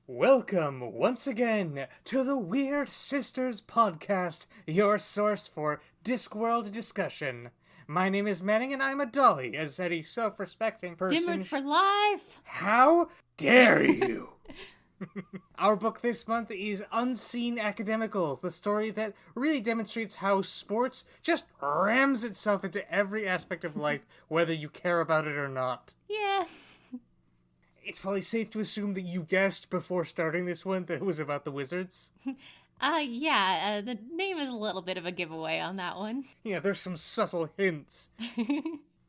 Welcome once again to the Weird Sisters podcast, your source for Discworld discussion. My name is Manning and I'm a dolly, as any self-respecting person. Dimmers for life! How dare you! Our book this month is Unseen Academicals, the story that really demonstrates how sports just rams itself into every aspect of life, whether you care about it or not. Yeah. It's probably safe to assume that you guessed before starting this one that it was about the Wizards. The name is a little bit of a giveaway on that one. Yeah, there's some subtle hints.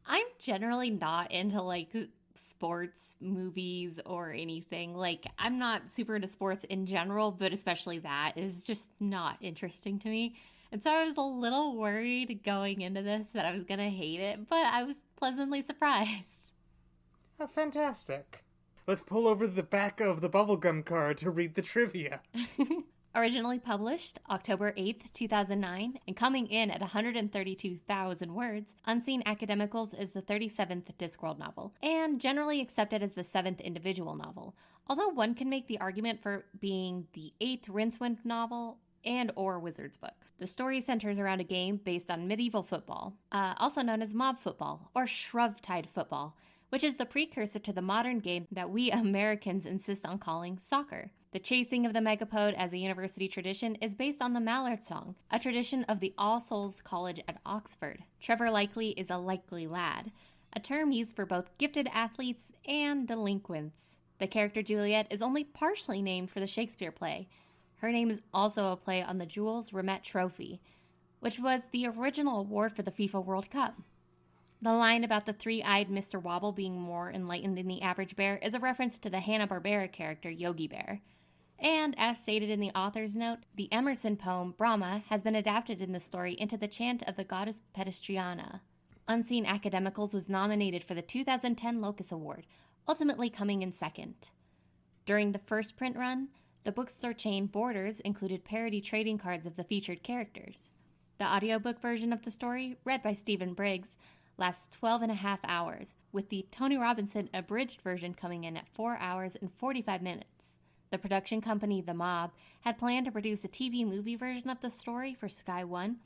I'm generally not into, sports movies or anything. I'm not super into sports in general, but especially that is just not interesting to me. And so I was a little worried going into this that I was going to hate it, but I was pleasantly surprised. Oh, fantastic. Let's pull over the back of the bubblegum card to read the trivia. Originally published October 8th, 2009, and coming in at 132,000 words, Unseen Academicals is the 37th Discworld novel, and generally accepted as the 7th individual novel, although one can make the argument for being the 8th Rincewind novel and or Wizards book. The story centers around a game based on medieval football, also known as mob football, or Shrovetide football, which is the precursor to the modern game that we Americans insist on calling soccer. The chasing of the megapode as a university tradition is based on the Mallard Song, a tradition of the All Souls College at Oxford. Trevor Likely is a likely lad, a term used for both gifted athletes and delinquents. The character Juliet is only partially named for the Shakespeare play. Her name is also a play on the Jules Rimet Trophy, which was the original award for the FIFA World Cup. The line about the three-eyed Mr. Wobble being more enlightened than the average bear is a reference to the Hanna-Barbera character Yogi Bear. And, as stated in the author's note, the Emerson poem Brahma has been adapted in the story into the chant of the goddess Pedestriana. Unseen Academicals was nominated for the 2010 Locus Award, ultimately coming in second. During the first print run, the bookstore chain Borders included parody trading cards of the featured characters. The audiobook version of the story, read by Stephen Briggs, lasts 12 and a half hours, with the Tony Robinson abridged version coming in at 4 hours and 45 minutes. The production company The Mob had planned to produce a TV movie version of the story for Sky One,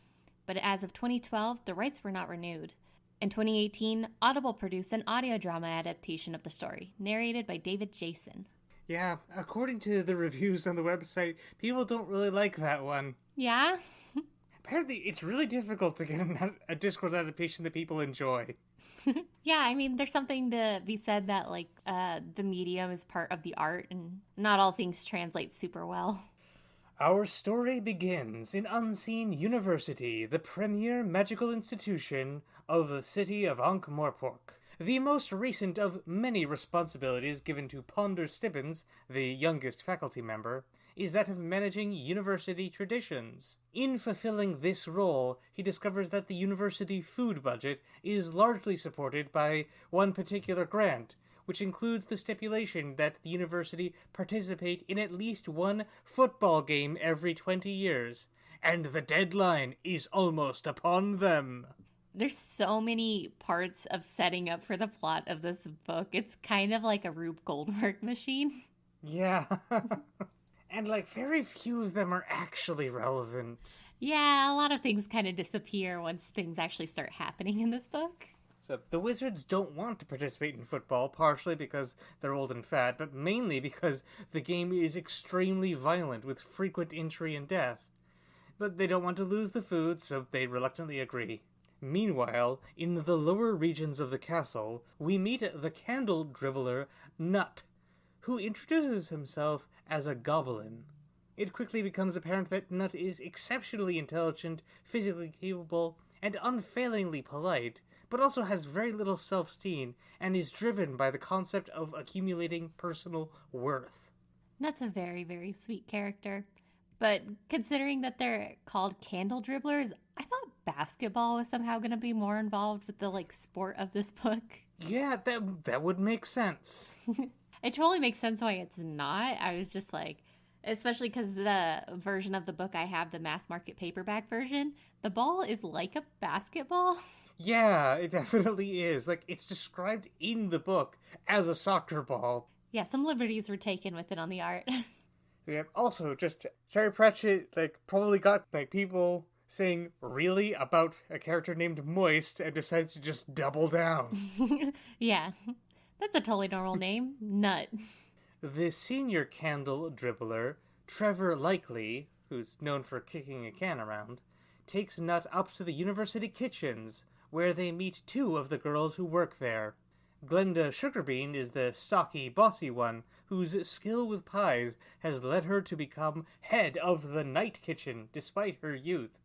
but as of 2012, the rights were not renewed. In 2018, Audible produced an audio drama adaptation of the story, narrated by David Jason. Yeah, according to the reviews on the website, people don't really like that one. Yeah? Apparently, it's really difficult to get a Discworld adaptation that people enjoy. Yeah, I mean, there's something to be said that, the medium is part of the art, and not all things translate super well. Our story begins in Unseen University, the premier magical institution of the city of Ankh-Morpork. The most recent of many responsibilities given to Ponder Stibbins, the youngest faculty member, is that of managing university traditions. In fulfilling this role, he discovers that the university food budget is largely supported by one particular grant, which includes the stipulation that the university participate in at least one football game every 20 years, and the deadline is almost upon them. There's so many parts of setting up for the plot of this book. It's kind of like a Rube Goldberg machine. Yeah. And, very few of them are actually relevant. Yeah, a lot of things kind of disappear once things actually start happening in this book. So, the Wizards don't want to participate in football, partially because they're old and fat, but mainly because the game is extremely violent, with frequent injury and death. But they don't want to lose the food, so they reluctantly agree. Meanwhile, in the lower regions of the castle, we meet the candle dribbler Nutt, who introduces himself as a goblin. It quickly becomes apparent that Nutt is exceptionally intelligent, physically capable, and unfailingly polite, but also has very little self-esteem, and is driven by the concept of accumulating personal worth. Nutt's a very, very sweet character. But considering that they're called candle dribblers, I thought basketball was somehow going to be more involved with the, sport of this book. Yeah, that would make sense. It totally makes sense why it's not. I was just Especially because the version of the book I have, the mass market paperback version, the ball is like a basketball. Yeah, it definitely is. Like, it's described in the book as a soccer ball. Yeah, some liberties were taken with it on the art. Yeah, also, just Terry Pratchett, like, probably got, like, people saying really about a character named Moist and decides to just double down. Yeah, that's a totally normal name. Nutt. The senior candle dribbler, Trevor Likely, who's known for kicking a can around, takes Nutt up to the university kitchens, where they meet two of the girls who work there. Glenda Sugarbean is the stocky, bossy one, whose skill with pies has led her to become head of the night kitchen despite her youth,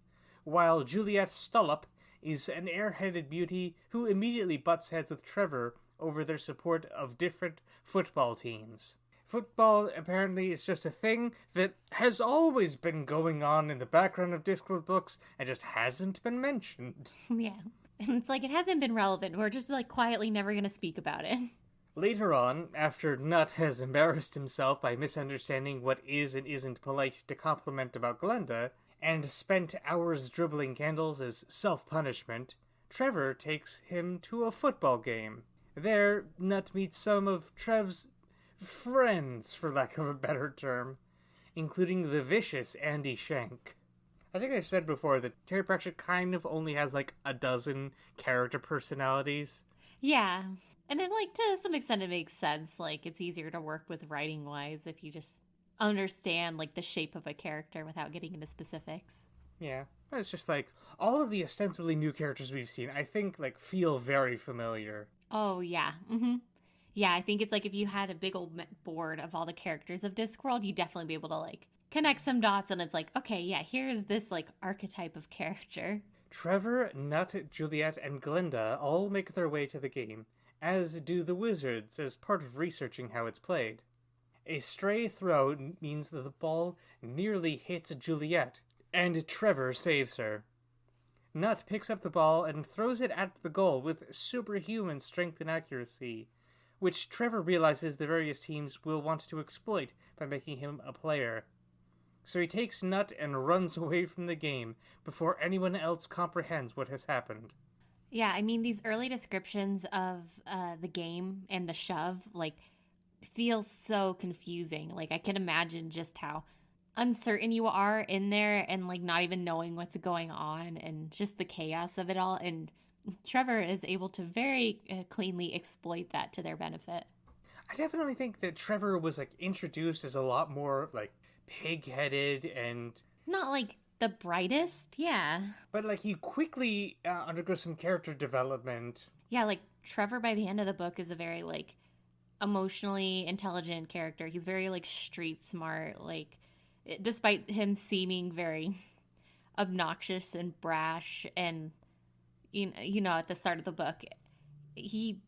while Juliet Stollop is an airheaded beauty who immediately butts heads with Trevor over their support of different football teams. Football, apparently, is just a thing that has always been going on in the background of Discworld books and just hasn't been mentioned. Yeah. And it's like, it hasn't been relevant. We're just, like, quietly never going to speak about it. Later on, after Nutt has embarrassed himself by misunderstanding what is and isn't polite to compliment about Glenda, and spent hours dribbling candles as self-punishment, Trevor takes him to a football game. There, Nutt meets some of Trev's friends, for lack of a better term, including the vicious Andy Shank. I think I said before that Terry Pratchett kind of only has like a dozen character personalities. Yeah. And it, like, to some extent it makes sense. Like, it's easier to work with writing-wise if you just understand, like, the shape of a character without getting into specifics. Yeah. It's just like, all of the ostensibly new characters we've seen, I think, like, feel very familiar. Oh, yeah. Mm-hmm. Yeah, I think it's like if you had a big old board of all the characters of Discworld, you'd definitely be able to, like, connect some dots, and it's like, okay, yeah, here's this, like, archetype of character. Trevor, Nutt, Juliet, and Glenda all make their way to the game, as do the wizards as part of researching how it's played. A stray throw means that the ball nearly hits Juliet, and Trevor saves her. Nutt picks up the ball and throws it at the goal with superhuman strength and accuracy, which Trevor realizes the various teams will want to exploit by making him a player. So he takes Nutt and runs away from the game before anyone else comprehends what has happened. Yeah, I mean, these early descriptions of the game and the shove, like, feel so confusing. Like, I can imagine just how uncertain you are in there and, like, not even knowing what's going on and just the chaos of it all. And Trevor is able to very cleanly exploit that to their benefit. I definitely think that Trevor was, like, introduced as a lot more, like, pig-headed and... Not, like, the brightest, yeah. But, like, he quickly undergoes some character development. Yeah, like, Trevor by the end of the book is a very, like, emotionally intelligent character. He's very, like, street smart, like, despite him seeming very obnoxious and brash and, you know, at the start of the book, he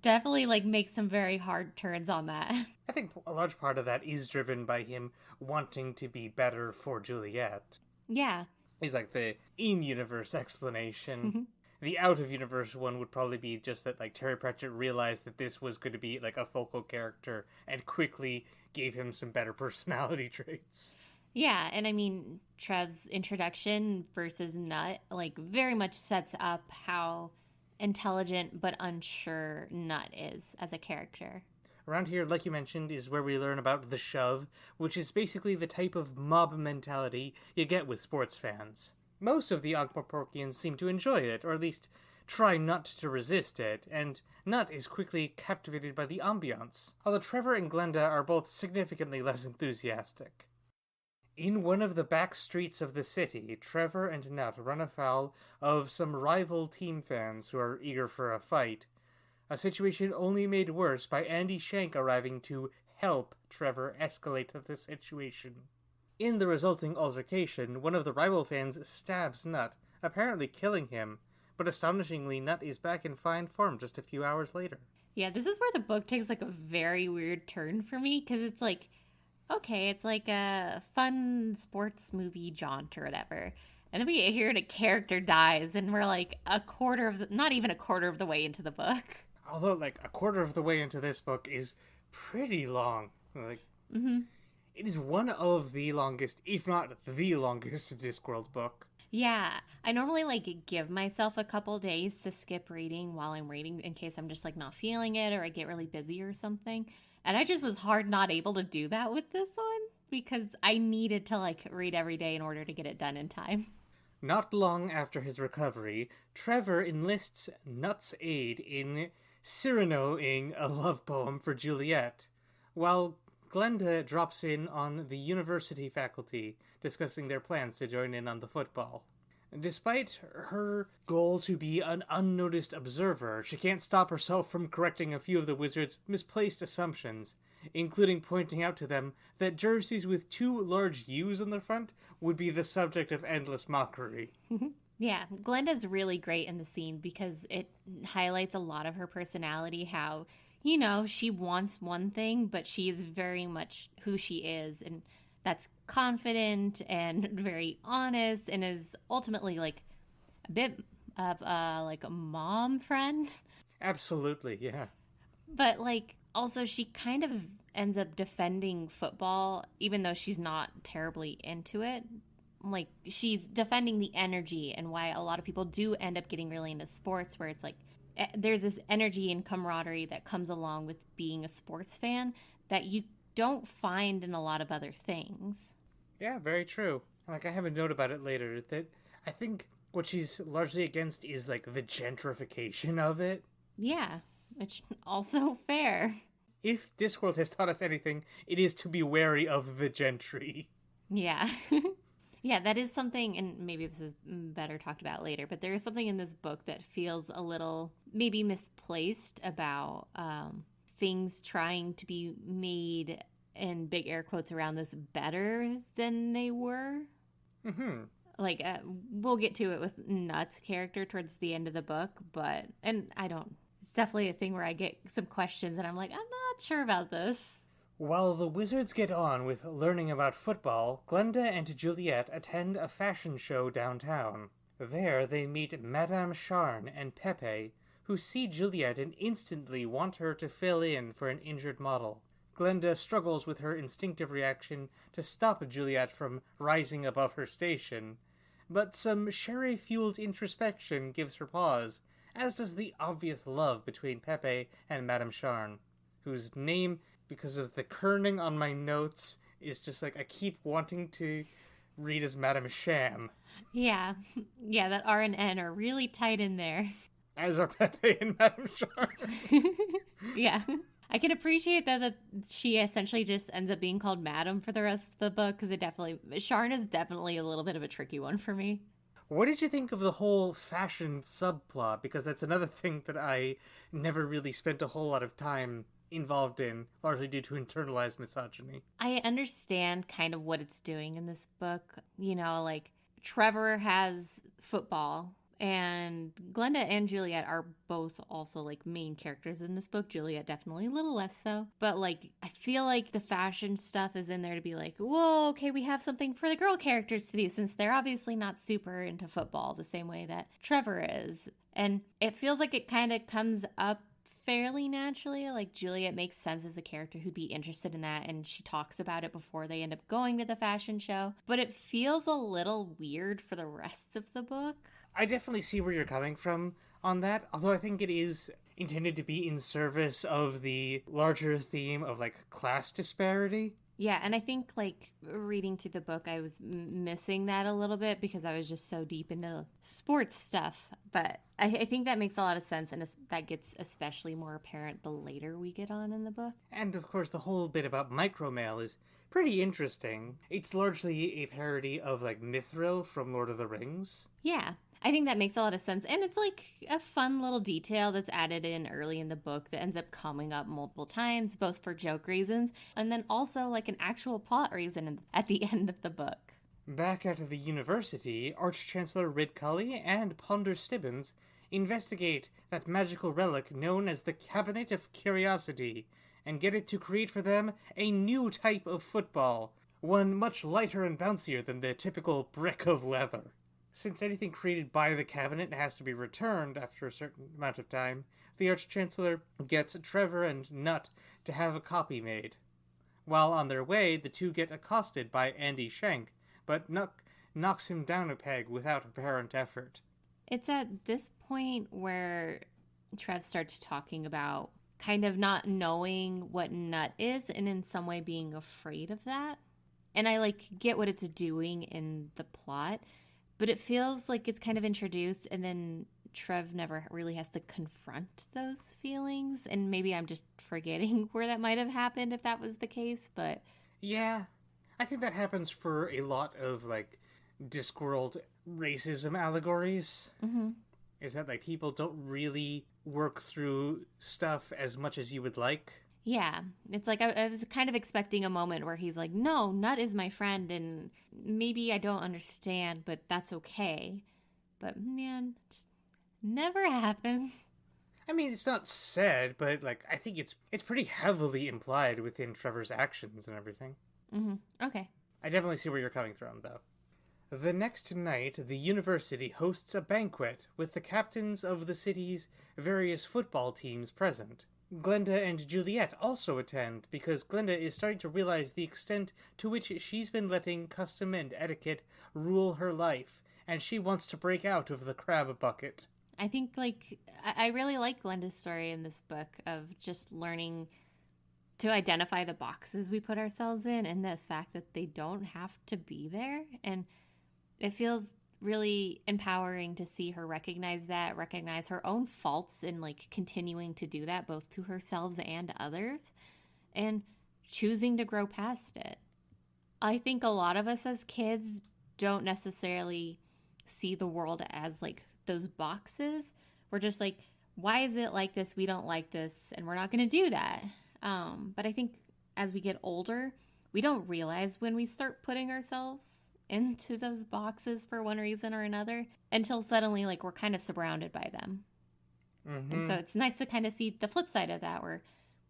definitely, like, makes some very hard turns on that. I think a large part of that is driven by him wanting to be better for Juliet. Yeah. He's like the in-universe explanation. The out-of-universe one would probably be just that, like, Terry Pratchett realized that this was going to be, like, a focal character and quickly gave him some better personality traits. Yeah, and I mean, Trev's introduction versus Nutt, like, very much sets up how intelligent but unsure Nutt is as a character. Around here, like you mentioned, is where we learn about the shove, which is basically the type of mob mentality you get with sports fans. Most of the Ankh-Morporkians seem to enjoy it, or at least try not to resist it, and Nutt is quickly captivated by the ambiance, although Trevor and Glenda are both significantly less enthusiastic. In one of the back streets of the city, Trevor and Nutt run afoul of some rival team fans who are eager for a fight, a situation only made worse by Andy Shank arriving to help Trevor escalate the situation. In the resulting altercation, one of the rival fans stabs Nutt, apparently killing him, but astonishingly, Nutt is back in fine form just a few hours later. Yeah, this is where the book takes, like, a very weird turn for me, because it's like, okay, it's like a fun sports movie jaunt or whatever. And then we get here and a character dies, and we're like not even a quarter of the way into the book. Although, like, a quarter of the way into this book is pretty long. Like, It is one of the longest, if not the longest, Discworld book. Yeah, I normally give myself a couple days to skip reading while I'm reading in case I'm just not feeling it or I get really busy or something. And I just was hard not able to do that with this one because I needed to read every day in order to get it done in time. Not long after his recovery, Trevor enlists Nutt's aid in Cyranoing a love poem for Juliet, while Glenda drops in on the university faculty, discussing their plans to join in on the football. Despite her goal to be an unnoticed observer, she can't stop herself from correcting a few of the wizards' misplaced assumptions, including pointing out to them that jerseys with 2 large U's on the front would be the subject of endless mockery. Yeah, Glenda's really great in the scene because it highlights a lot of her personality, how she wants one thing, but she is very much who she is, and that's confident and very honest, and is ultimately a bit of a mom friend. Absolutely, yeah. But also she kind of ends up defending football, even though she's not terribly into it. She's defending the energy and why a lot of people do end up getting really into sports, where it's there's this energy and camaraderie that comes along with being a sports fan that you don't find in a lot of other things. Yeah, very true. I have a note about it later that I think what she's largely against is the gentrification of it. Yeah, which also fair. If Discworld has taught us anything, it is to be wary of the gentry. Yeah. Yeah, that is something, and maybe this is better talked about later, but there is something in this book that feels a little maybe misplaced about things trying to be made, in big air quotes around this, better than they were. Mm-hmm. We'll get to it with Nutt's character towards the end of the book, it's definitely a thing where I get some questions and I'm I'm not sure about this. While the wizards get on with learning about football, Glenda and Juliet attend a fashion show downtown. There they meet Madame Charn and Pepe, who see Juliet and instantly want her to fill in for an injured model. Glenda struggles with her instinctive reaction to stop Juliet from rising above her station, but some sherry-fueled introspection gives her pause, as does the obvious love between Pepe and Madame Charn, whose name, because of the kerning on my notes, is just I keep wanting to read as Madame Sham. Yeah, that R and N are really tight in there. As are Pepe and Madame Charn. Yeah. I can appreciate that she essentially just ends up being called Madam for the rest of the book, because Charn is definitely a little bit of a tricky one for me. What did you think of the whole fashion subplot? Because that's another thing that I never really spent a whole lot of time involved in, largely due to internalized misogyny. I understand kind of what it's doing in this book. Trevor has football, and Glenda and Juliet are both also main characters in this book. Juliet definitely a little less so. But I feel the fashion stuff is in there to be whoa, okay, we have something for the girl characters to do, since they're obviously not super into football the same way that Trevor is. And it feels like it kind of comes up fairly naturally. Juliet makes sense as a character who'd be interested in that, and she talks about it before they end up going to the fashion show. But it feels a little weird for the rest of the book. I definitely see where you're coming from on that, although I think it is intended to be in service of the larger theme of class disparity. Yeah, and I think reading through the book, I was missing that a little bit because I was just so deep into sports stuff. But I think that makes a lot of sense, and that gets especially more apparent the later we get on in the book. And of course, the whole bit about micromail is pretty interesting. It's largely a parody of Mithril from Lord of the Rings. Yeah, I think that makes a lot of sense. And it's a fun little detail that's added in early in the book that ends up coming up multiple times, both for joke reasons and then also an actual plot reason at the end of the book. Back at the university, Arch-Chancellor Ridcully and Ponder Stibbons investigate that magical relic known as the Cabinet of Curiosity and get it to create for them a new type of football, one much lighter and bouncier than the typical brick of leather. Since anything created by the cabinet has to be returned after a certain amount of time, the Arch-Chancellor gets Trevor and Nutt to have a copy made. While on their way, the two get accosted by Andy Schenk, but knocks him down a peg without apparent effort. It's at this point where Trev starts talking about kind of not knowing what Nutt is and in some way being afraid of that. And I get what it's doing in the plot, but it feels like it's kind of introduced and then Trev never really has to confront those feelings. And maybe I'm just forgetting where that might have happened if that was the case, but... Yeah, I think that happens for a lot of, Discworld racism allegories. Mm-hmm. Is that, people don't really work through stuff as much as you would like. Yeah, it's like I was kind of expecting a moment where he's like, no, Nutt is my friend, and maybe I don't understand, but that's okay. But, man, just never happens. I mean, it's not said, but, I think it's pretty heavily implied within Trevor's actions and everything. Mm-hmm. Okay. I definitely see where you're coming from, though. The next night, the university hosts a banquet with the captains of the city's various football teams present. Glenda and Juliet also attend because Glenda is starting to realize the extent to which she's been letting custom and etiquette rule her life, and she wants to break out of the crab bucket. I think, I really like Glenda's story in this book of just learning to identify the boxes we put ourselves in and the fact that they don't have to be there. And it feels really empowering to see her recognize her own faults and continuing to do that both to herself and others and choosing to grow past it. I think a lot of us as kids don't necessarily see the world as those boxes. We're just why is it like this? We don't like this and we're not going to do that. But I think as we get older, we don't realize when we start putting ourselves into those boxes for one reason or another until suddenly we're kind of surrounded by them. Mm-hmm. And so it's nice to kind of see the flip side of that where,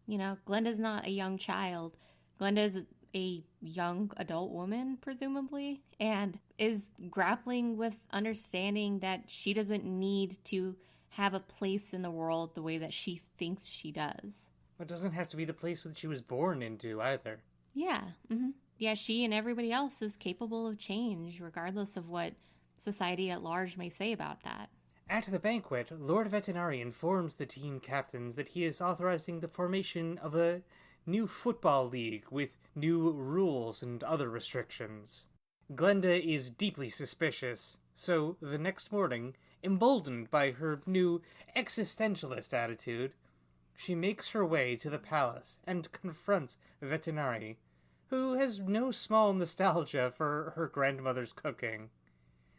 Glenda's not a young child. Glenda's a young adult woman, presumably, and is grappling with understanding that she doesn't need to have a place in the world the way that she thinks she does. It doesn't have to be the place that she was born into either. Yeah. Mm-hmm. Yeah, she and everybody else is capable of change, regardless of what society at large may say about that. At the banquet, Lord Vetinari informs the team captains that he is authorizing the formation of a new football league with new rules and other restrictions. Glenda is deeply suspicious, so the next morning, emboldened by her new existentialist attitude, she makes her way to the palace and confronts Vetinari, who has no small nostalgia for her grandmother's cooking.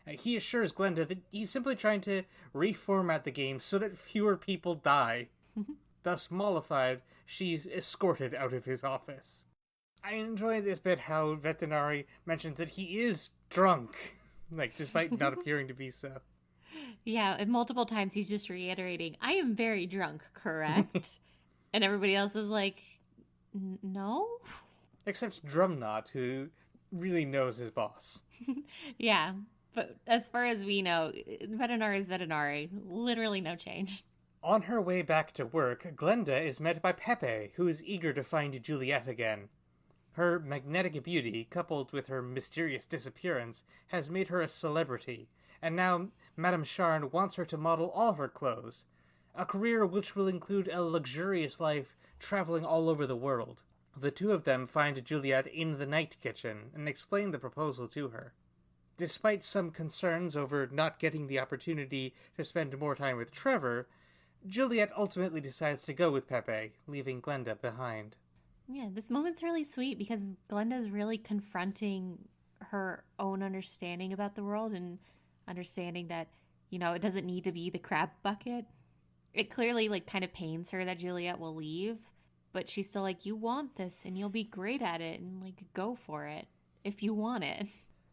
He assures Glenda that he's simply trying to reformat the game so that fewer people die. Thus mollified, she's escorted out of his office. I enjoy this bit how Vetinari mentions that he is drunk, despite not appearing to be so. Yeah, and multiple times he's just reiterating, I am very drunk, correct? And everybody else is like, no? Except Drumknot, who really knows his boss. Yeah, but as far as we know, Vetinari is Vetinari. Literally no change. On her way back to work, Glenda is met by Pepe, who is eager to find Juliet again. Her magnetic beauty, coupled with her mysterious disappearance, has made her a celebrity, and now Madame Charn wants her to model all her clothes, a career which will include a luxurious life traveling all over the world. The two of them find Juliet in the night kitchen and explain the proposal to her. Despite some concerns over not getting the opportunity to spend more time with Trevor, Juliet ultimately decides to go with Pepe, leaving Glenda behind. Yeah, this moment's really sweet because Glenda's really confronting her own understanding about the world and understanding that, it doesn't need to be the crab bucket. It clearly, kind of pains her that Juliet will leave, but she's still you want this and you'll be great at it and, go for it if you want it.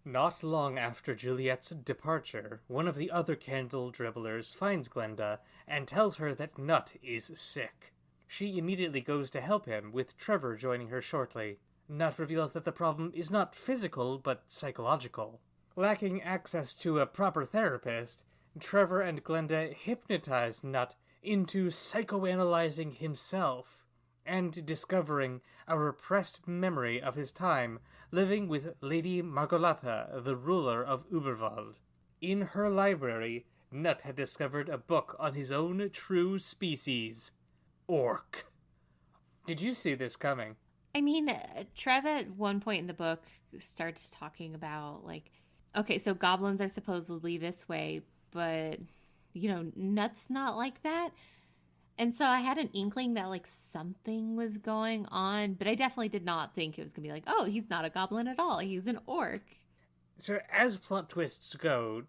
Not long after Juliet's departure, one of the other candle dribblers finds Glenda and tells her that Nutt is sick. She immediately goes to help him, with Trevor joining her shortly. Nutt reveals that the problem is not physical, but psychological. Lacking access to a proper therapist, Trevor and Glenda hypnotize Nutt into psychoanalyzing himself, and discovering a repressed memory of his time living with Lady Margolata, the ruler of Uberwald. In her library, Nutt had discovered a book on his own true species, orc. Did you see this coming? I mean, Trev at one point in the book starts talking about, like, okay, so goblins are supposedly this way, but, Nutt's not like that. And so I had an inkling that, like, something was going on, but I definitely did not think it was going to be like, oh, he's not a goblin at all. He's an orc. So as plot twists go,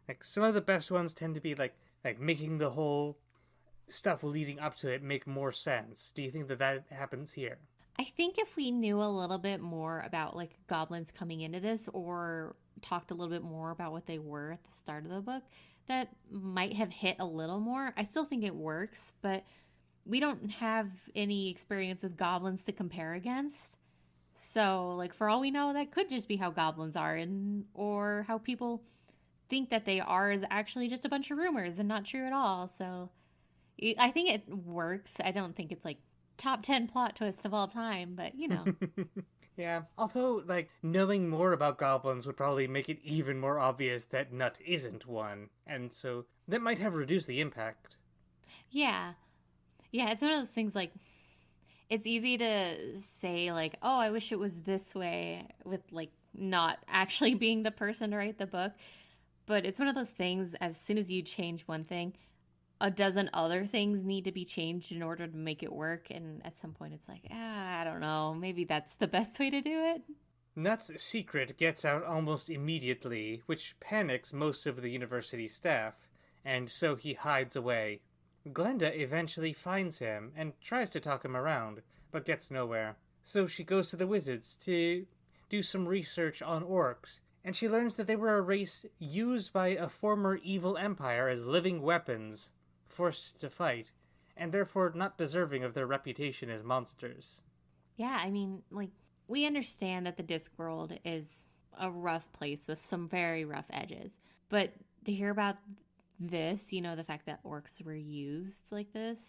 like, some of the best ones tend to be, like making the whole stuff leading up to it make more sense. Do you think that happens here? I think if we knew a little bit more about, like, goblins coming into this, or talked a little bit more about what they were at the start of the book, that might have hit a little more. I still think it works, but we don't have any experience with goblins to compare against. So, like, for all we know, that could just be how goblins are, or how people think that they are is actually just a bunch of rumors and not true at all. So I think it works. I don't think it's, like, top 10 plot twists of all time, but, Yeah, although, like, knowing more about goblins would probably make it even more obvious that Nutt isn't one, and so that might have reduced the impact. Yeah, it's one of those things, like, it's easy to say, like, oh, I wish it was this way, with, like, not actually being the person to write the book, but it's one of those things, as soon as you change one thing, a dozen other things need to be changed in order to make it work, and at some point it's like, I don't know, maybe that's the best way to do it. Nutt's secret gets out almost immediately, which panics most of the university staff, and so he hides away. Glenda eventually finds him and tries to talk him around, but gets nowhere. So she goes to the wizards to do some research on orcs, and she learns that they were a race used by a former evil empire as living weapons, forced to fight, and therefore not deserving of their reputation as monsters. Yeah, I mean, like, we understand that the Discworld is a rough place with some very rough edges, but to hear about this, the fact that orcs were used like this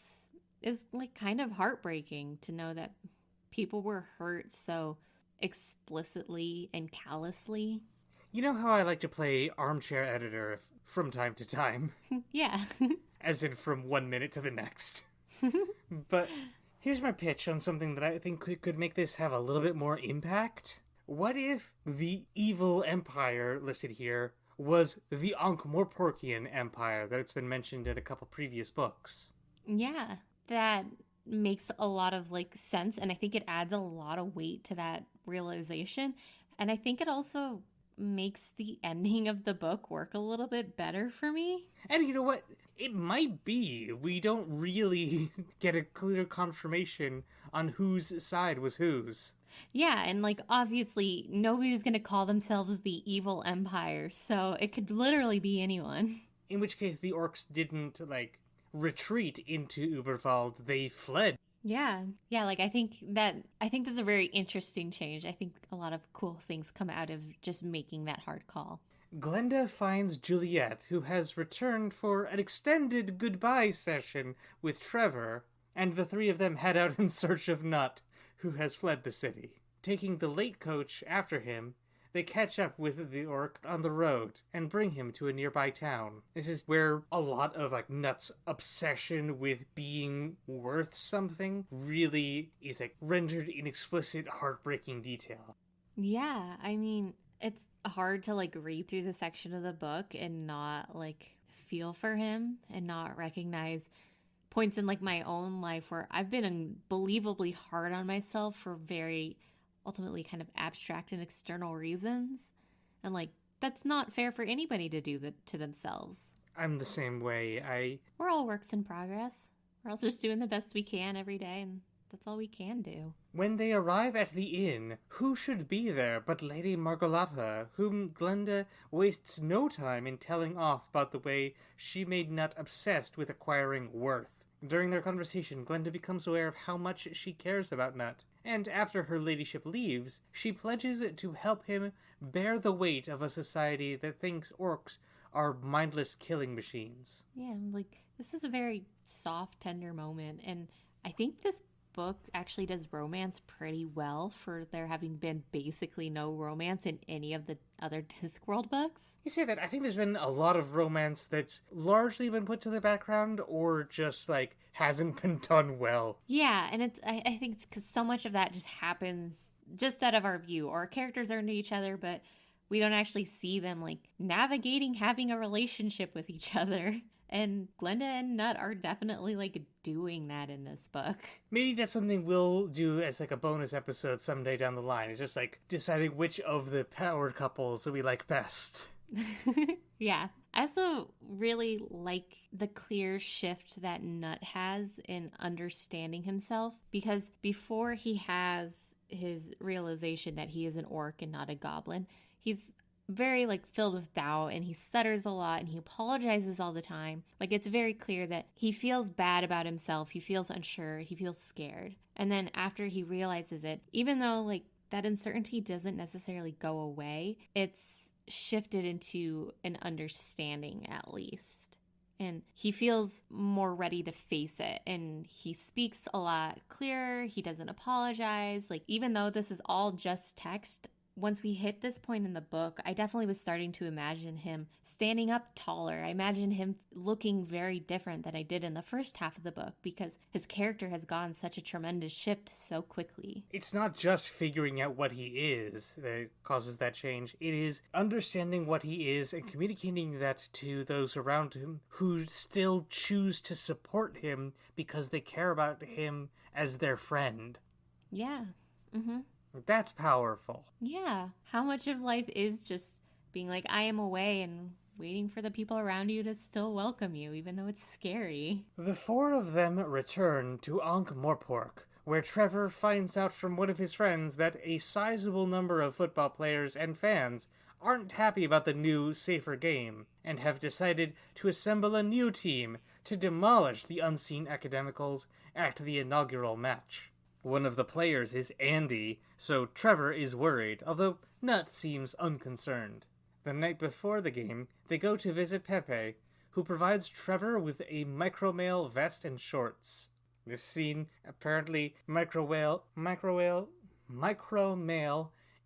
is, like, kind of heartbreaking to know that people were hurt so explicitly and callously. You know how I like to play armchair editor from time to time? Yeah. As in from 1 minute to the next. But here's my pitch on something that I think could make this have a little bit more impact. What if the evil empire listed here was the Ankh-Morporkian Empire that it's been mentioned in a couple previous books? Yeah, that makes a lot of, like, sense, and I think it adds a lot of weight to that realization. And I think it also makes the ending of the book work a little bit better for me. And you know what? It might be. We don't really get a clear confirmation on whose side was whose. Yeah, and, like, obviously nobody's going to call themselves the evil empire, so it could literally be anyone. In which case the orcs didn't, like, retreat into Uberwald. They fled. Yeah, like, I think that's a very interesting change. I think a lot of cool things come out of just making that hard call. Glenda finds Juliet, who has returned for an extended goodbye session with Trevor, and the three of them head out in search of Nutt, who has fled the city. Taking the late coach after him, they catch up with the orc on the road and bring him to a nearby town. This is where a lot of, like, Nutt's obsession with being worth something really is, like, rendered in explicit, heartbreaking detail. Yeah, I mean, it's hard to, like, read through the section of the book and not, like, feel for him and not recognize points in, like, my own life where I've been unbelievably hard on myself for very ultimately kind of abstract and external reasons. And, like, that's not fair for anybody to do that to themselves. I'm the same way. We're all works in progress. We're all just doing the best we can every day, and that's all we can do. When they arrive at the inn, who should be there but Lady Margolata, whom Glenda wastes no time in telling off about the way she made Nutt obsessed with acquiring worth. During their conversation, Glenda becomes aware of how much she cares about Nutt, and after her ladyship leaves, she pledges to help him bear the weight of a society that thinks orcs are mindless killing machines. Yeah, like, this is a very soft, tender moment, and I think this book actually does romance pretty well for there having been basically no romance in any of the other Discworld books. You say that, I think there's been a lot of romance that's largely been put to the background or just, like, hasn't been done well. Yeah, and I think it's because so much of that just happens just out of our view. Our characters are into each other, but we don't actually see them, like, navigating having a relationship with each other. And Glenda and Nutt are definitely, like, doing that in this book. Maybe that's something we'll do as, like, a bonus episode someday down the line. It's just, like, deciding which of the powered couples that we like best. Yeah. I also really like the clear shift that Nutt has in understanding himself, because before he has his realization that he is an orc and not a goblin, he's very, like, filled with doubt, and he stutters a lot, and he apologizes all the time. Like, it's very clear that he feels bad about himself, he feels unsure, he feels scared. And then after he realizes it, even though, like, that uncertainty doesn't necessarily go away, it's shifted into an understanding, at least. And he feels more ready to face it, and he speaks a lot clearer, he doesn't apologize. Like, even though this is all just text, once we hit this point in the book, I definitely was starting to imagine him standing up taller. I imagine him looking very different than I did in the first half of the book, because his character has gone such a tremendous shift so quickly. It's not just figuring out what he is that causes that change. It is understanding what he is and communicating that to those around him who still choose to support him because they care about him as their friend. Yeah. Mm-hmm. That's powerful. Yeah. How much of life is just being like, I am away, and waiting for the people around you to still welcome you, even though it's scary. The four of them return to Ankh-Morpork, where Trevor finds out from one of his friends that a sizable number of football players and fans aren't happy about the new, safer game, and have decided to assemble a new team to demolish the unseen Academicals at the inaugural match. One of the players is Andy, so Trevor is worried, although Nutt seems unconcerned. The night before the game, they go to visit Pepe, who provides Trevor with a micromail vest and shorts. This scene, apparently micromail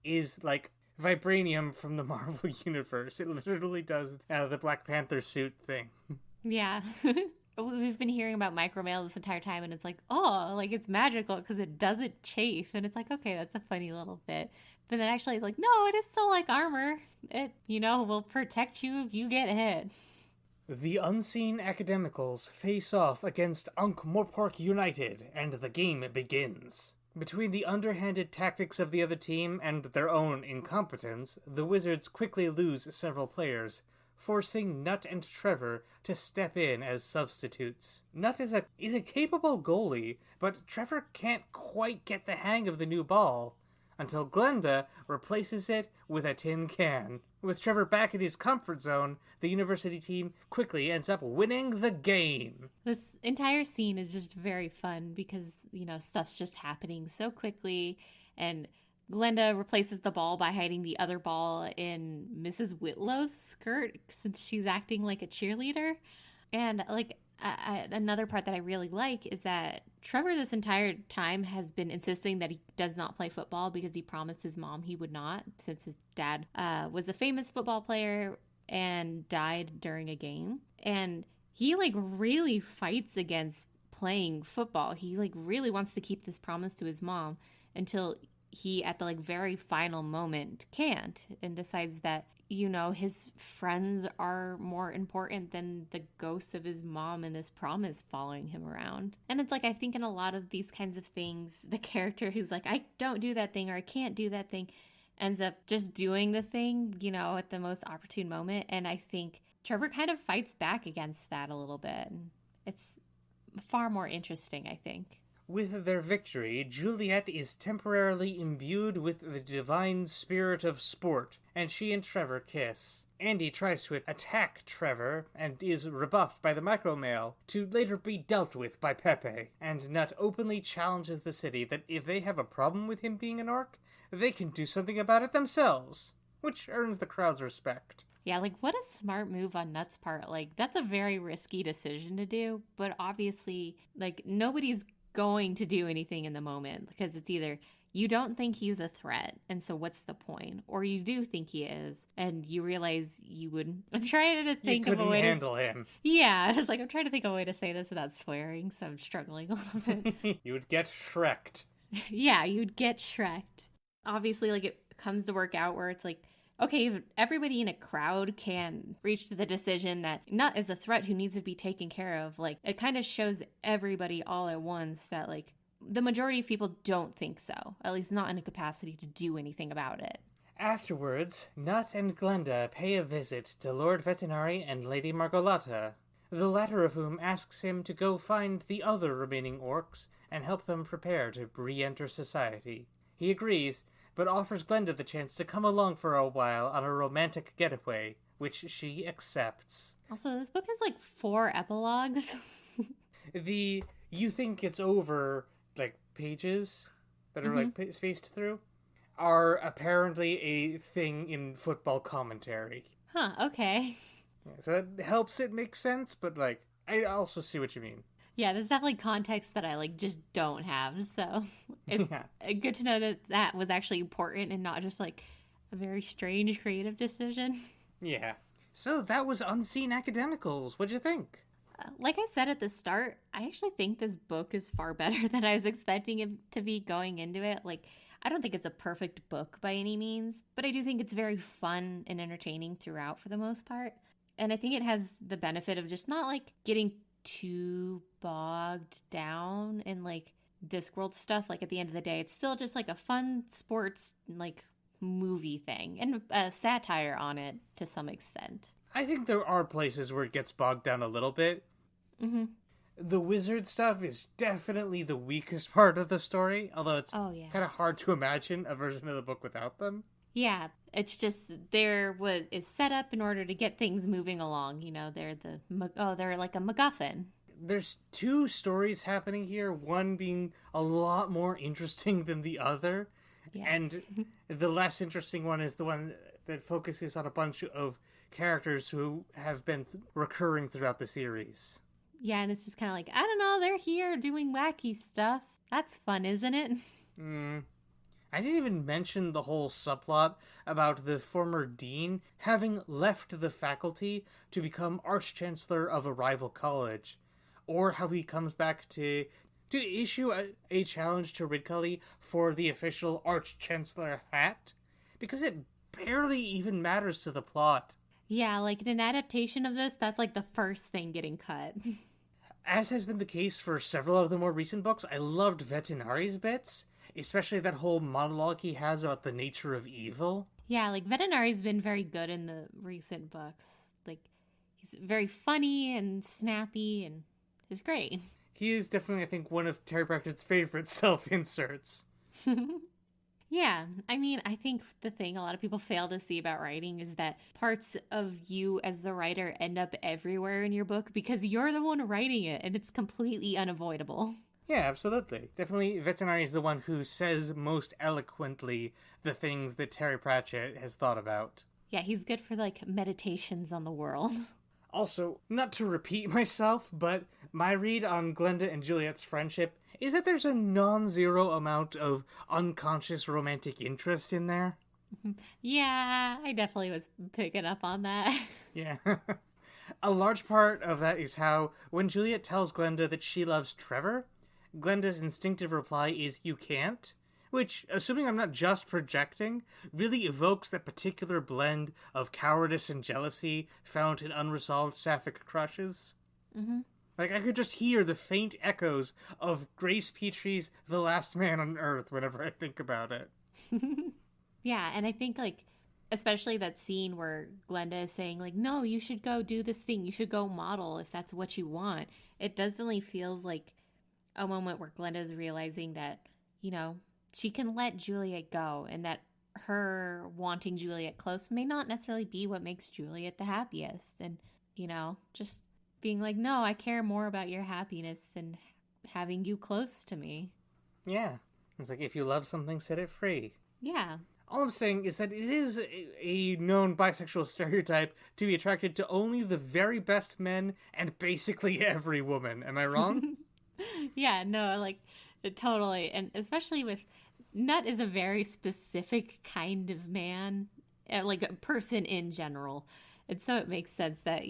is like vibranium from the Marvel Universe. It literally does the Black Panther suit thing. Yeah. We've been hearing about micromail this entire time, and it's like, oh, like, it's magical because it doesn't chafe. And it's like, okay, that's a funny little bit. But then actually it's like, no, it is still like armor. It, will protect you if you get hit. The unseen Academicals face off against Ankh-Morpork United, and the game begins. Between the underhanded tactics of the other team and their own incompetence, the Wizards quickly lose several players, forcing Nutt and Trevor to step in as substitutes. Nutt is a capable goalie, but Trevor can't quite get the hang of the new ball, until Glenda replaces it with a tin can. With Trevor back in his comfort zone, the university team quickly ends up winning the game. This entire scene is just very fun because, stuff's just happening so quickly, and Glenda replaces the ball by hiding the other ball in Mrs. Whitlow's skirt since she's acting like a cheerleader. And, another part that I really like is that Trevor this entire time has been insisting that he does not play football because he promised his mom he would not, since his dad was a famous football player and died during a game. And he, really fights against playing football. He, really wants to keep this promise to his mom until he, at the very final moment, can't, and decides that, his friends are more important than the ghost of his mom and this promise following him around. And it's I think in a lot of these kinds of things, the character who's like, I don't do that thing, or I can't do that thing, ends up just doing the thing, at the most opportune moment. And I think Trevor kind of fights back against that a little bit. It's far more interesting, I think. With their victory, Juliet is temporarily imbued with the divine spirit of sport, and she and Trevor kiss. Andy tries to attack Trevor and is rebuffed by the micromail, to later be dealt with by Pepe. And Nutt openly challenges the city that if they have a problem with him being an orc, they can do something about it themselves, which earns the crowd's respect. Yeah, what a smart move on Nutt's part. That's a very risky decision to do, but obviously, nobody's going to do anything in the moment, because it's either you don't think he's a threat, and so what's the point? Or you do think he is, and you realize you would... I'm trying to think of a way to... handle him. Yeah, I was like, I'm trying to think of a way to say this without swearing, so I'm struggling a little bit. You would get Shrek'd. Yeah, you'd get Shrek'd. Obviously, like, it comes to work out where it's like, okay, if everybody in a crowd can reach to the decision that Nutt is a threat who needs to be taken care of, like, it kind of shows everybody all at once that, like, the majority of people don't think so, at least not in a capacity to do anything about it. Afterwards, Nutt and Glenda pay a visit to Lord Vetinari and Lady Margolotta, the latter of whom asks him to go find the other remaining orcs and help them prepare to re-enter society. He agrees, but offers Glenda the chance to come along for a while on a romantic getaway, which she accepts. Also, this book has like 4 epilogues. The you think it's over, like, pages that are, like, spaced through are apparently a thing in football commentary. Huh, okay. Yeah, so that helps it make sense, but, like, I also see what you mean. Yeah, there's definitely context that I, like, just don't have, so it's good to know that that was actually important and not just, like, a very strange creative decision. Yeah. So that was Unseen Academicals. What'd you think? Like I said at the start, I actually think this book is far better than I was expecting it to be going into it. Like, I don't think it's a perfect book by any means, but I do think it's very fun and entertaining throughout for the most part. And I think it has the benefit of just not, like, getting too bogged down in, like, Discworld stuff. Like, at the end of the day, it's still just, like, a fun sports, like, movie thing and a satire on it to some extent. I think there are places where it gets bogged down a little bit. Mm-hmm. The wizard stuff is definitely the weakest part of the story, although it's kind of hard to imagine a version of the book without them. Yeah, it's just they're what is set up in order to get things moving along. You know, they're they're like a MacGuffin. There's 2 stories happening here, one being a lot more interesting than the other. Yeah. And the less interesting one is the one that focuses on a bunch of characters who have been recurring throughout the series. Yeah, and it's just kind of like, I don't know, they're here doing wacky stuff. That's fun, isn't it? I didn't even mention the whole subplot about the former dean having left the faculty to become Arch-Chancellor of a rival college, or how he comes back to issue a challenge to Ridcully for the official Arch-Chancellor hat, because it barely even matters to the plot. Yeah, like in an adaptation of this, that's like the first thing getting cut. As has been the case for several of the more recent books, I loved Vetinari's bits, especially that whole monologue he has about the nature of evil. Yeah, like Vetinari's been very good in the recent books. Like, he's very funny and snappy and is great. He is definitely, I think, one of Terry Pratchett's favorite self-inserts. Yeah, I mean, I think the thing a lot of people fail to see about writing is that parts of you as the writer end up everywhere in your book because you're the one writing it, and it's completely unavoidable. Yeah, absolutely. Definitely, Vetinari is the one who says most eloquently the things that Terry Pratchett has thought about. Yeah, he's good for, like, meditations on the world. Also, not to repeat myself, but my read on Glenda and Juliet's friendship is that there's a non-zero amount of unconscious romantic interest in there. Yeah, I definitely was picking up on that. Yeah. A large part of that is how, when Juliet tells Glenda that she loves Trevor, Glenda's instinctive reply is, "You can't," which, assuming I'm not just projecting, really evokes that particular blend of cowardice and jealousy found in unresolved sapphic crushes. Mm-hmm. Like, I could just hear the faint echoes of Grace Petrie's The Last Man on Earth whenever I think about it. Yeah, and I think, like, especially that scene where Glenda is saying, like, no, you should go do this thing. You should go model if that's what you want. It definitely feels like a moment where Glenda's realizing that, you know, she can let Juliet go, and that her wanting Juliet close may not necessarily be what makes Juliet the happiest. And, you know, just being like, no, I care more about your happiness than having you close to me. Yeah. It's like, if you love something, set it free. Yeah. All I'm saying is that it is a known bisexual stereotype to be attracted to only the very best men and basically every woman. Am I wrong? Yeah, no, like, totally. And especially with Nutt is a very specific kind of man, like a person in general. And so it makes sense that,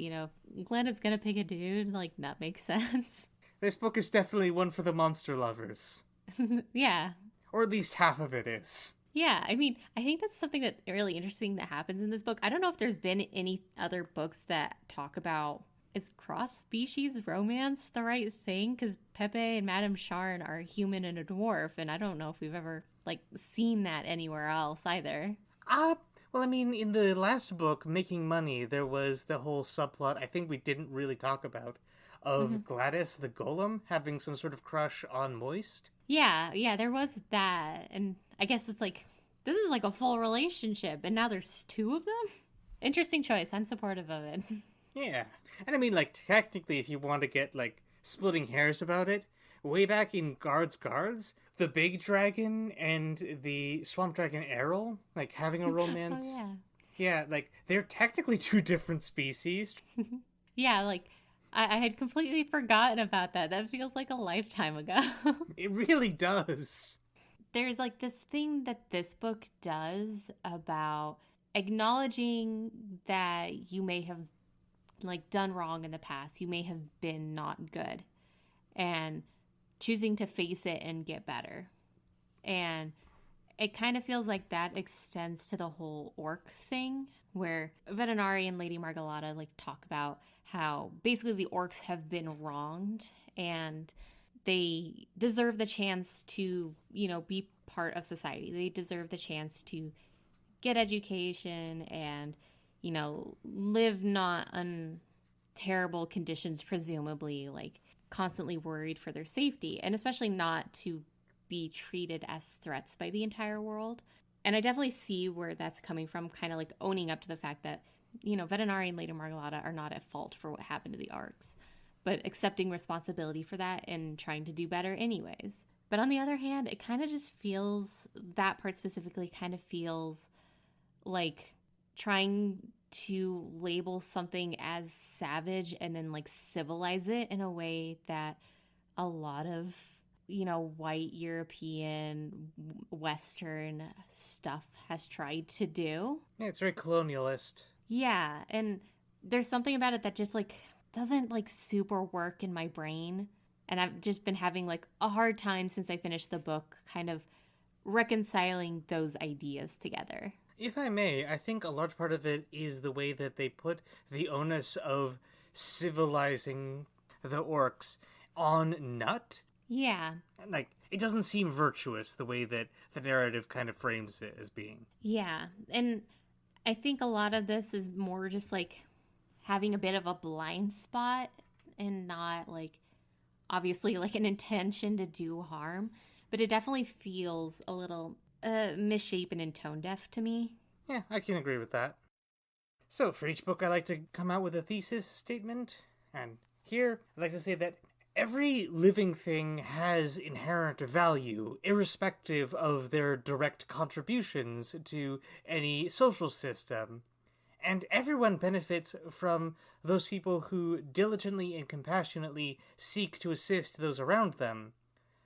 Glenn is going to pick a dude. Like, Nutt makes sense. This book is definitely one for the monster lovers. Yeah. Or at least half of it is. Yeah, I mean, I think that's something that really interesting that happens in this book. I don't know if there's been any other books that talk about, is cross-species romance the right thing? Because Pepe and Madame Charn are a human and a dwarf, and I don't know if we've ever, seen that anywhere else either. Well, I mean, in the last book, Making Money, there was the whole subplot I think we didn't really talk about, of Gladys the Golem having some sort of crush on Moist. Yeah, there was that. And I guess it's this is like a full relationship, and now there's two of them? Interesting choice. I'm supportive of it. Yeah. And I mean, technically, if you want to get, splitting hairs about it, way back in Guards, the big dragon and the swamp dragon Errol, having a romance. Oh, yeah. Yeah, they're technically two different species. Yeah, I had completely forgotten about that. That feels like a lifetime ago. It really does. There's this thing that this book does about acknowledging that you may have done wrong in the past. You may have been not good, and choosing to face it and get better. And it kind of feels like that extends to the whole orc thing, where Vetinari and Lady Margalotta talk about how basically the orcs have been wronged and they deserve the chance to, be part of society. They deserve the chance to get education and, live not on terrible conditions, presumably, constantly worried for their safety, and especially not to be treated as threats by the entire world. And I definitely see where that's coming from, kind of owning up to the fact that, Vetinari and Lady Margalotta are not at fault for what happened to the Arcs, but accepting responsibility for that and trying to do better anyways. But on the other hand, it kind of just feels, that part specifically kind of feels like trying to label something as savage and then civilize it in a way that a lot of white European Western stuff has tried to do. Yeah, it's very colonialist. Yeah, and there's something about it that just doesn't super work in my brain, and I've just been having a hard time since I finished the book kind of reconciling those ideas together. If I may, I think a large part of it is the way that they put the onus of civilizing the orcs on Nutt. Yeah. It doesn't seem virtuous the way that the narrative kind of frames it as being. Yeah, and I think a lot of this is more just having a bit of a blind spot and not obviously an intention to do harm, but it definitely feels a little misshapen and tone deaf to me. Yeah, I can agree with that. So for each book I like to come out with a thesis statement, and here I'd like to say that every living thing has inherent value, irrespective of their direct contributions to any social system. And everyone benefits from those people who diligently and compassionately seek to assist those around them,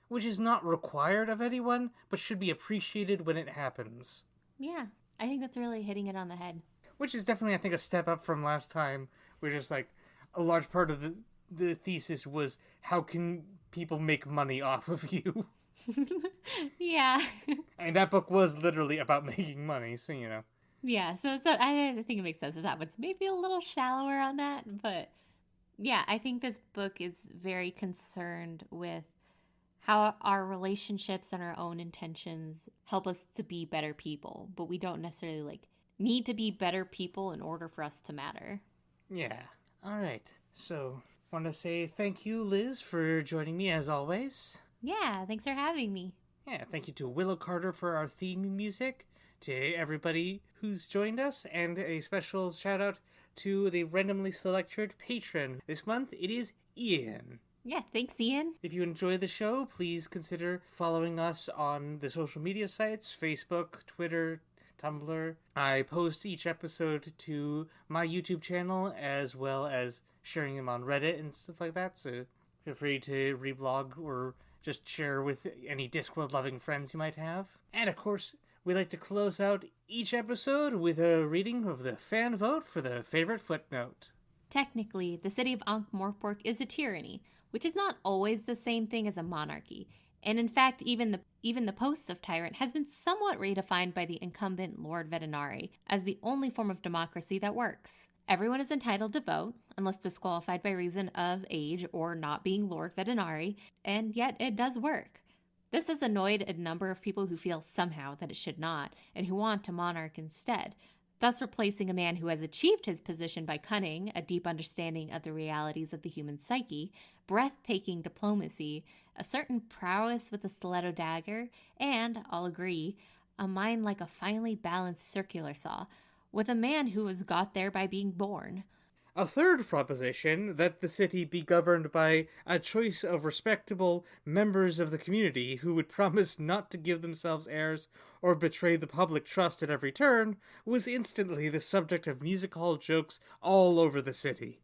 which is not required of anyone, but should be appreciated when it happens. Yeah, I think that's really hitting it on the head. Which is definitely, I think, a step up from last time, where just a large part of the thesis was, how can people make money off of you? Yeah. And that book was literally about making money, so Yeah, so I think it makes sense that that one's maybe a little shallower on that, but yeah, I think this book is very concerned with how our relationships and our own intentions help us to be better people, but we don't necessarily need to be better people in order for us to matter. Yeah. All right. So, want to say thank you, Liz, for joining me as always. Yeah, thanks for having me. Yeah, thank you to Willow Carter for our theme music, to everybody who's joined us, and a special shout out to the randomly selected patron. This month, it is Ian. Yeah, thanks, Ian. If you enjoy the show, please consider following us on the social media sites, Facebook, Twitter, Tumblr. I post each episode to my YouTube channel, as well as sharing them on Reddit and stuff like that, so Feel free to reblog or just share with any Discworld-loving friends you might have. And of course, we like to close out each episode with a reading of the fan vote for the favorite footnote. Technically, the city of Ankh-Morpork is a tyranny, which is not always the same thing as a monarchy. And in fact, even the post of tyrant has been somewhat redefined by the incumbent Lord Vetinari as the only form of democracy that works. Everyone is entitled to vote, unless disqualified by reason of age or not being Lord Vetinari, and yet it does work. This has annoyed a number of people who feel somehow that it should not, and who want a monarch instead, thus replacing a man who has achieved his position by cunning, a deep understanding of the realities of the human psyche, breathtaking diplomacy, a certain prowess with a stiletto dagger, and, I'll agree, a mind like a finely balanced circular saw, with a man who was got there by being born. A third proposition, that the city be governed by a choice of respectable members of the community who would promise not to give themselves airs or betray the public trust at every turn, was instantly the subject of music hall jokes all over the city.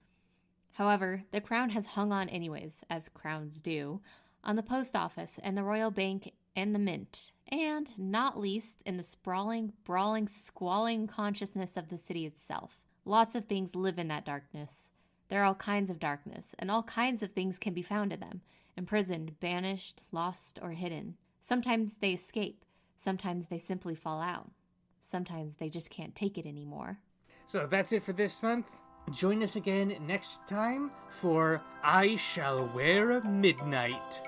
However, the crown has hung on anyways, as crowns do, on the post office and the royal bank and the mint, and, not least, in the sprawling, brawling, squalling consciousness of the city itself. Lots of things live in that darkness. There are all kinds of darkness, and all kinds of things can be found in them, imprisoned, banished, lost, or hidden. Sometimes they escape. Sometimes they simply fall out. Sometimes they just can't take it anymore. So that's it for this month. Join us again next time for I Shall Wear a Midnight.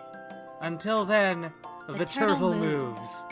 Until then, the turtle moves.